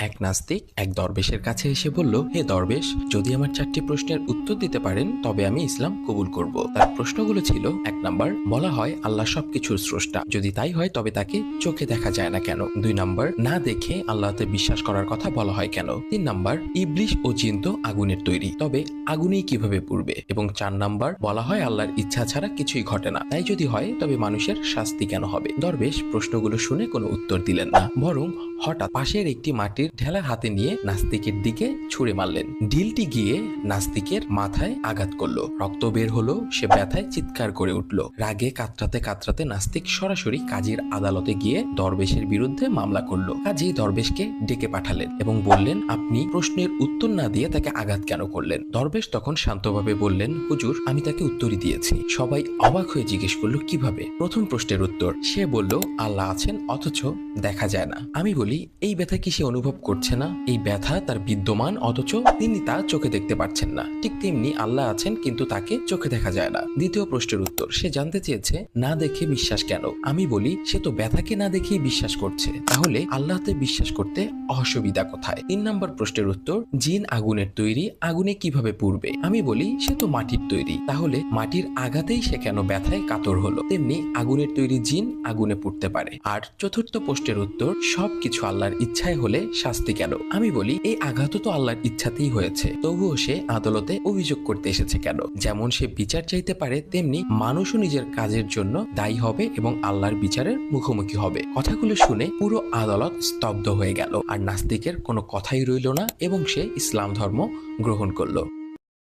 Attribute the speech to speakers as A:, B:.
A: এক নাস্তিক এক দরবেশের কাছে এসে বলল, হে দরবেশ, যদি আমার 4টি প্রশ্নের উত্তর দিতে পারেন তবে আমি ইসলাম কবুল করব। তার প্রশ্নগুলো ছিল: 1 নাম্বার, বলা হয় আল্লাহ সবকিছুর স্রষ্টা, যদি তাই হয় তবে তাকে চোখে দেখা যায় না কেন? 2 নাম্বার, না দেখে আল্লাহতে বিশ্বাস করার কথা বলা হয় কেন? 3 নাম্বার, ইবলিশ ও জিন তো আগুনের তৈরি, তবে আগুনেই কিভাবে পুড়বে? এবং 4 নাম্বার, বলা হয় আল্লাহর ইচ্ছা ছাড়া কিছুই ঘটে না, তাই যদি হয় তবে মানুষের শাস্তি কেন হবে? দরবেশ প্রশ্নগুলো শুনে কোনো উত্তর দিলেন না, বরং হঠাৎ পাশের একটি মাটির ঢেলা হাতে নিয়ে নাস্তিকের দিকে ছুঁড়ে মারলেন। ঢিলটি গিয়ে নাস্তিকের মাথায় আঘাত করলো, রক্ত বের হলো, সে ব্যথায় চিৎকার করে উঠল। রাগে কাতরাতে কাতরাতে নাস্তিক সরাসরি কাজীর আদালতে গিয়ে দরবেশের বিরুদ্ধে মামলা করলো। কাজী দরবেশকে ডেকে পাঠালেন এবং বললেন, আপনি প্রশ্নের উত্তর না দিয়ে তাকে আঘাত কেন করলেন? দরবেশ তখন শান্তভাবে বললেন, হুজুর, আমি তাকে উত্তরই দিয়েছি। সবাই অবাক হয়ে জিজ্ঞেস করলো, কিভাবে? প্রথম প্রশ্নের উত্তর, সে বলল, আল্লাহ আছেন অথচ দেখা যায় না। আমি বলি, এই ব্যথা কি সে অনুভব করছে না? এই ব্যথা তার বিদ্যমান অথচ তিনি তা চোখে দেখতে পাচ্ছেন না। ঠিক তেমনি আল্লাহ আছেন কিন্তু তাকে চোখে দেখা যায় না। দ্বিতীয় প্রশ্নের উত্তর, সে জানতে চেয়েছে না দেখে বিশ্বাস কেন? আমি বলি, সে তো ব্যথাকে না দেখেই বিশ্বাস করছে, তাহলে আল্লাহতে বিশ্বাস করতে অসুবিধা কোথায়? 3 নম্বর প্রশ্নের উত্তর, জিন আগুনের তৈরি, আগুনে কিভাবে পুড়বে? আমি বলি, সে তো মাটির তৈরি, তাহলে মাটির আঘাতেই সে কেন ব্যথায় কাতর হলো? তেমনি আগুনের তৈরি জিন আগুনে পুড়তে পারে। আর চতুর্থ প্রশ্নের উত্তর, সবকিছু আল্লাহর ইচ্ছায় হলে শাস্তি কেন? আমি বলি, এই আঘাত তো আল্লাহর ইচ্ছাতেই হয়েছে, তবুও সে আদালতে অভিযোগ করতে এসেছে কেন? যেমন সে বিচার চাইতে পারে, তেমনি মানুষও নিজের কাজের জন্য দায়ী হবে এবং আল্লাহর বিচারের মুখোমুখি হবে। কথাগুলো শুনে পুরো আদালত স্তব্ধ হয়ে গেল, আর নাস্তিকের কোনো কথাই রইল না এবং সে ইসলাম ধর্ম গ্রহণ করলো।